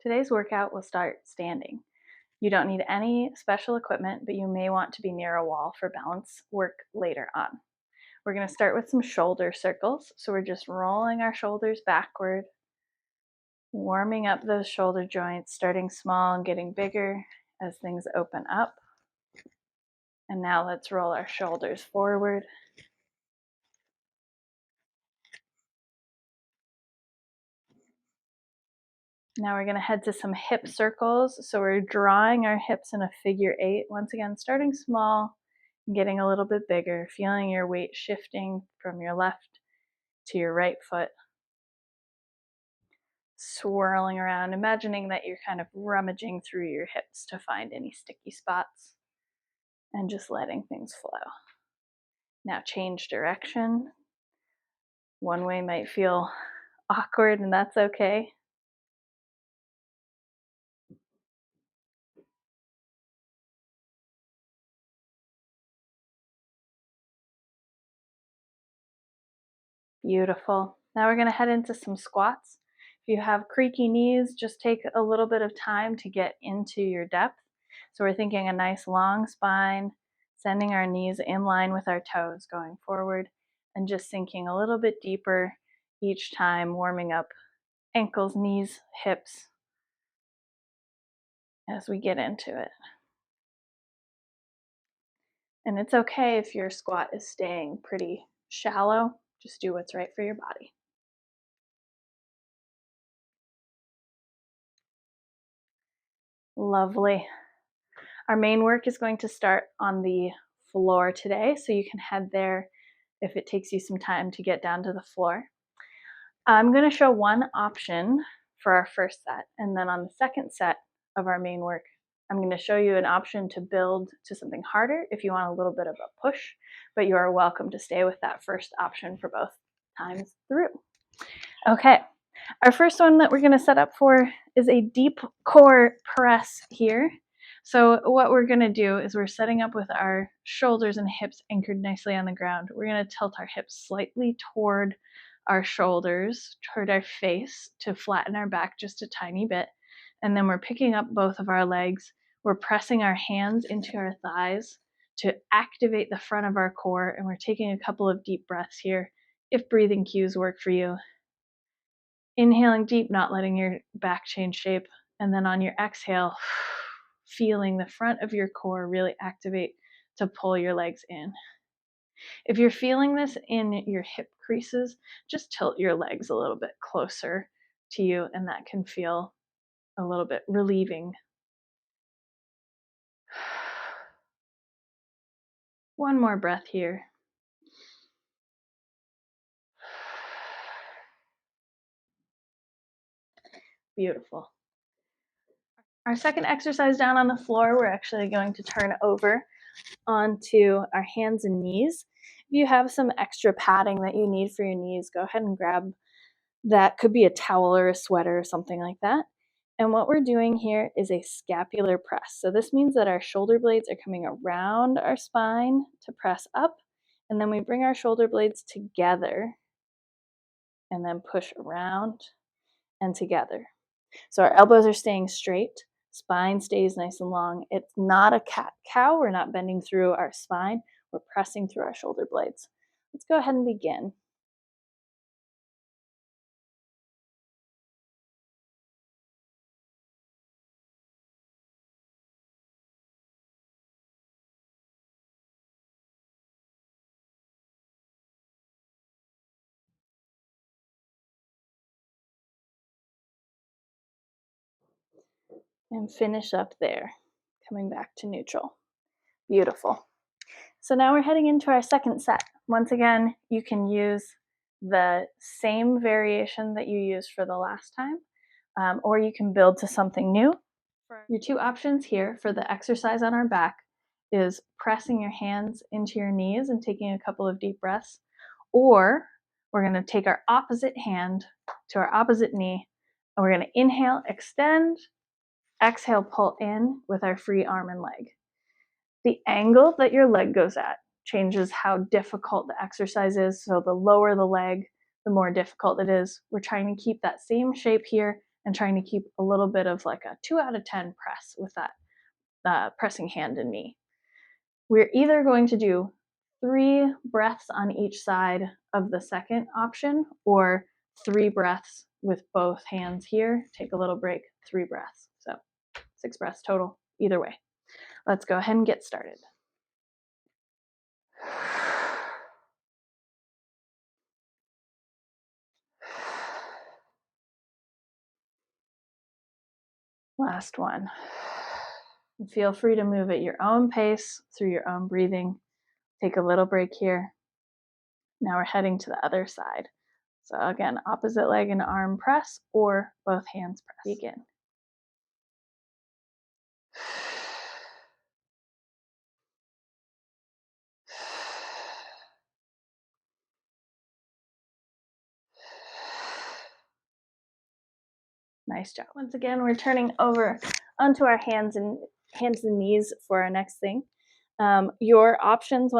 Today's workout will start standing. You don't need any special equipment, but you may want to be near a wall for balance work later on. We're going to start with some shoulder circles. So we're just rolling our shoulders backward, warming up those shoulder joints, starting small and getting bigger as things open up. And now let's roll our shoulders forward. Now we're going to head to some hip circles. So we're drawing our hips in a figure 8. Once again, starting small, getting a little bit bigger, feeling your weight shifting from your left to your right foot. Swirling around, imagining that you're kind of rummaging through your hips to find any sticky spots and just letting things flow. Now change direction. One way might feel awkward, and that's okay. Beautiful. Now we're going to head into some squats. If you have creaky knees, just take a little bit of time to get into your depth. So we're thinking a nice long spine, sending our knees in line with our toes going forward, and just sinking a little bit deeper each time, warming up ankles, knees, hips as we get into it. And it's okay if your squat is staying pretty shallow. Just do what's right for your body. Lovely. Our main work is going to start on the floor today, so you can head there if it takes you some time to get down to the floor. I'm going to show one option for our first set, and then on the second set of our main work, I'm going to show you an option to build to something harder if you want a little bit of a push, but you are welcome to stay with that first option for both times through. Okay, our first one that we're going to set up for is a deep core press here. So what we're going to do is we're setting up with our shoulders and hips anchored nicely on the ground. We're going to tilt our hips slightly toward our shoulders, toward our face to flatten our back just a tiny bit. And then we're picking up both of our legs. We're pressing our hands into our thighs to activate the front of our core. And we're taking a couple of deep breaths here if breathing cues work for you. Inhaling deep, not letting your back change shape. And then on your exhale, feeling the front of your core really activate to pull your legs in. If you're feeling this in your hip creases, just tilt your legs a little bit closer to you, and that can feel a little bit relieving. One more breath here. Beautiful. Our second exercise down on the floor, we're actually going to turn over onto our hands and knees. If you have some extra padding that you need for your knees, go ahead and grab that. Could be a towel or a sweater or something like that. And what we're doing here is a scapular press. So this means that our shoulder blades are coming around our spine to press up, and then we bring our shoulder blades together and then push around and together. So our elbows are staying straight, spine stays nice and long. It's not a cat-cow. We're not bending through our spine. We're pressing through our shoulder blades. Let's go ahead and begin. And finish up there, coming back to neutral. Beautiful. So now we're heading into our second set. Once again, you can use the same variation that you used for the last time, or you can build to something new. Your two options here for the exercise on our back is pressing your hands into your knees and taking a couple of deep breaths, or we're going to take our opposite hand to our opposite knee, and we're going to inhale, extend, exhale, pull in with our free arm and leg. The angle that your leg goes at changes how difficult the exercise is. So the lower the leg, the more difficult it is. We're trying to keep that same shape here and trying to keep a little bit of like a 2 out of 10 press with that pressing hand and knee. We're either going to do 3 breaths on each side of the second option, or 3 breaths with both hands here, take a little break, 3 breaths. So 6 breaths total, either way. Let's go ahead and get started. Last one. Feel free to move at your own pace through your own breathing. Take a little break here. Now we're heading to the other side. So again, opposite leg and arm press, or both hands press. Begin. Nice job. Once again, we're turning over onto our hands and knees for our next thing. Your options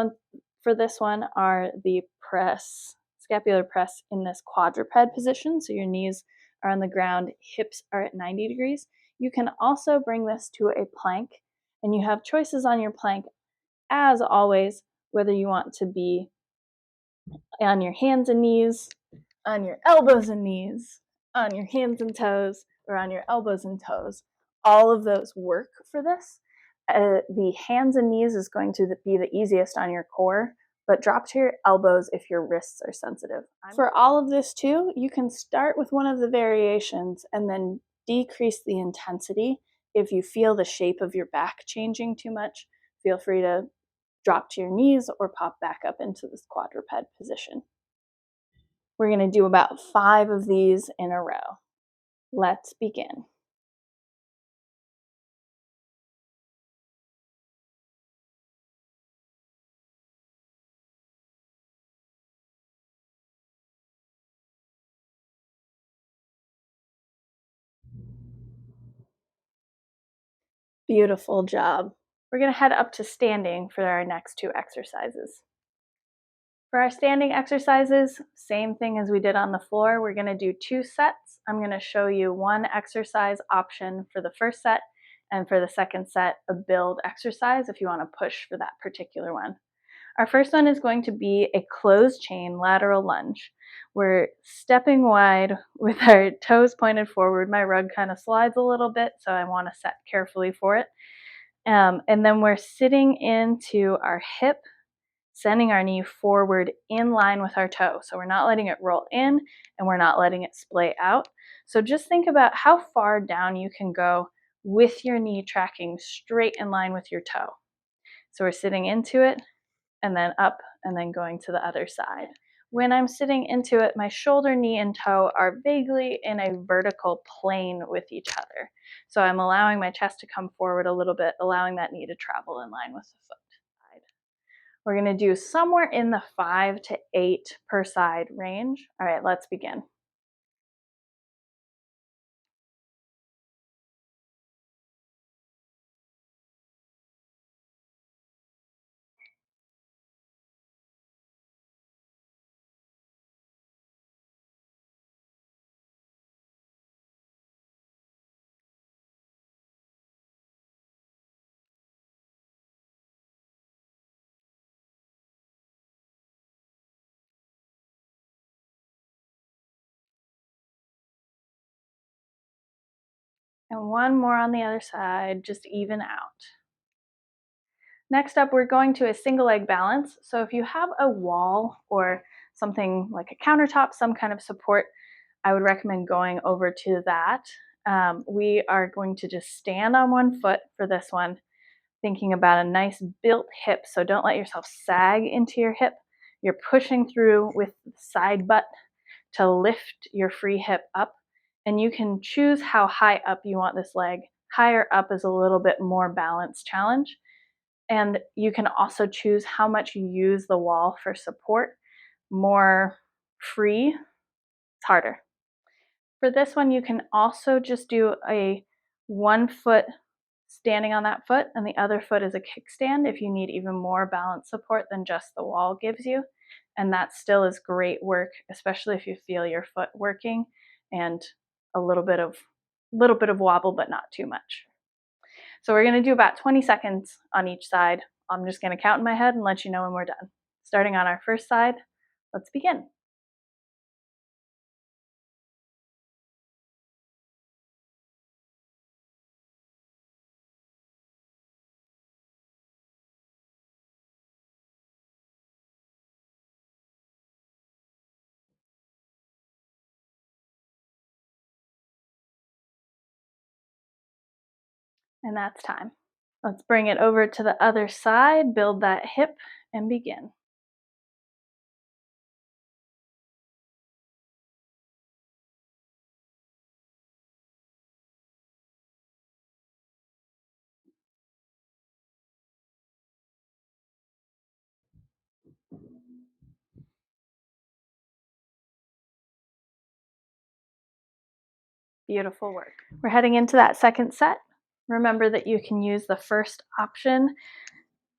for this one are the press, scapular press in this quadruped position. So your knees are on the ground, hips are at 90 degrees. You can also bring this to a plank, and you have choices on your plank, as always, whether you want to be on your hands and knees, on your elbows and knees, on your hands and toes, or on your elbows and toes. All of those work for this. The hands and knees is going to be the easiest on your core, but drop to your elbows if your wrists are sensitive. For all of this too, you can start with one of the variations and then decrease the intensity. If you feel the shape of your back changing too much, feel free to drop to your knees or pop back up into this quadruped position. We're going to do about 5 of these in a row. Let's begin. Beautiful job. We're going to head up to standing for our next 2 exercises. For our standing exercises, same thing as we did on the floor. We're going to do 2 sets. I'm going to show you 1 exercise option for the first set, and for the second set, a build exercise if you want to push for that particular one. Our first one is going to be a closed chain lateral lunge. We're stepping wide with our toes pointed forward. My rug kind of slides a little bit, so I want to set carefully for it. And then we're sitting into our hip, sending our knee forward in line with our toe. So we're not letting it roll in and we're not letting it splay out. So just think about how far down you can go with your knee tracking straight in line with your toe. So we're sitting into it and then up and then going to the other side. When I'm sitting into it, my shoulder, knee, and toe are vaguely in a vertical plane with each other. So I'm allowing my chest to come forward a little bit, allowing that knee to travel in line with the foot. We're going to do somewhere in the 5 to 8 per side range. All right, let's begin. And 1 more on the other side, just even out. Next up, we're going to a single leg balance. So if you have a wall or something like a countertop, some kind of support, I would recommend going over to that. We are going to just stand on 1 foot for this one, thinking about a nice built hip. So don't let yourself sag into your hip. You're pushing through with the side butt to lift your free hip up. And you can choose how high up you want this leg. Higher up is a little bit more balance challenge. And you can also choose how much you use the wall for support. More free, it's harder. For this one, you can also just do a 1 foot standing on that foot, and the other foot is a kickstand if you need even more balance support than just the wall gives you. And that still is great work, especially if you feel your foot working and a little bit of little bit of wobble, but not too much. So we're gonna do about 20 seconds on each side. I'm just gonna count in my head and let you know when we're done. Starting on our first side, let's begin. And that's time. Let's bring it over to the other side, build that hip, and begin. Beautiful work. We're heading into that second set. Remember that you can use the first option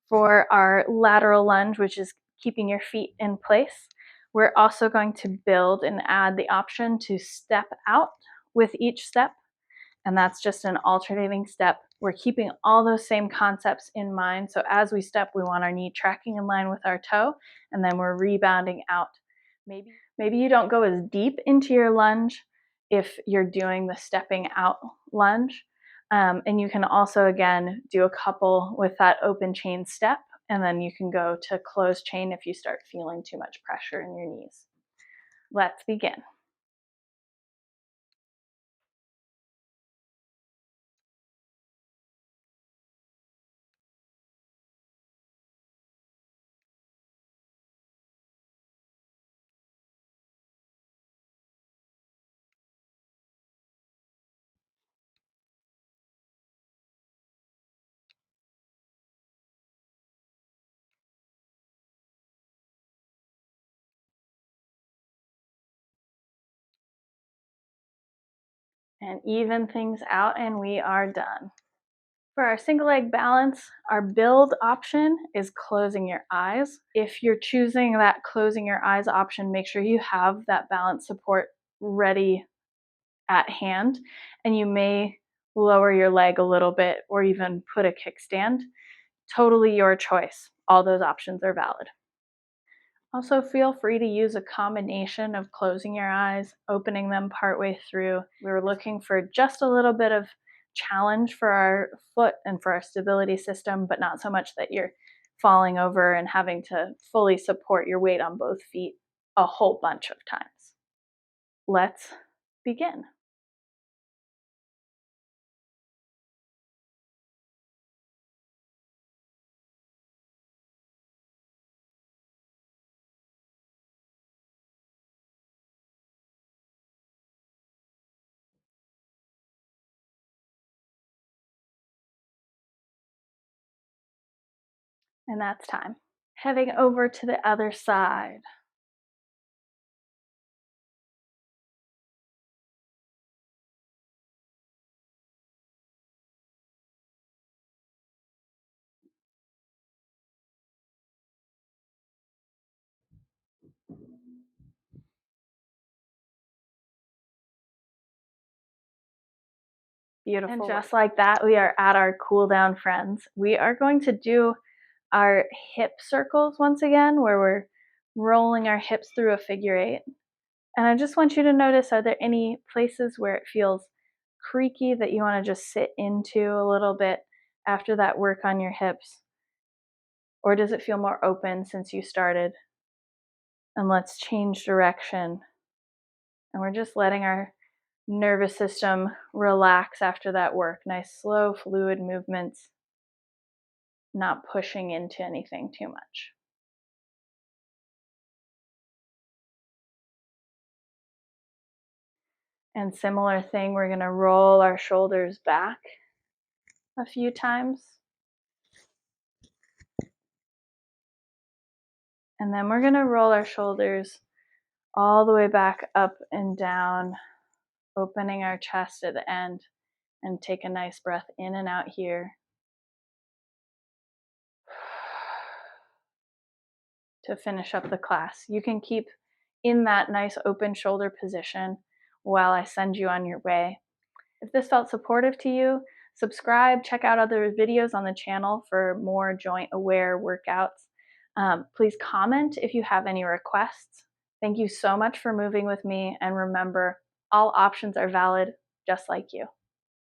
for our lateral lunge, which is keeping your feet in place. We're also going to build and add the option to step out with each step, and that's just an alternating step. We're keeping all those same concepts in mind. So as we step, we want our knee tracking in line with our toe, and then we're rebounding out. Maybe you don't go as deep into your lunge if you're doing the stepping out lunge. And you can also, again, do a couple with that open chain step, and then you can go to closed chain if you start feeling too much pressure in your knees. Let's begin. And even things out, and we are done. For our single leg balance, our build option is closing your eyes. If you're choosing that closing your eyes option, make sure you have that balance support ready at hand, and you may lower your leg a little bit or even put a kickstand. Totally your choice. All those options are valid. Also, feel free to use a combination of closing your eyes, opening them partway through. We were looking for just a little bit of challenge for our foot and for our stability system, but not so much that you're falling over and having to fully support your weight on both feet a whole bunch of times. Let's begin. And that's time. Heading over to the other side. Beautiful. And just like that, we are at our cool down, friends. We are going to do our hip circles once again, where we're rolling our hips through a figure eight. And I just want you to notice, are there any places where it feels creaky that you want to just sit into a little bit after that work on your hips? Or does it feel more open since you started? And let's change direction. And we're just letting our nervous system relax after that work. Nice, slow, fluid movements, not pushing into anything too much. And similar thing, we're going to roll our shoulders back a few times. And then we're going to roll our shoulders all the way back up and down, opening our chest at the end, and take a nice breath in and out here to finish up the class. You can keep in that nice open shoulder position while I send you on your way. If this felt supportive to you, subscribe, check out other videos on the channel for more joint aware workouts. Please comment if you have any requests. Thank you so much for moving with me, and remember, all options are valid, just like you.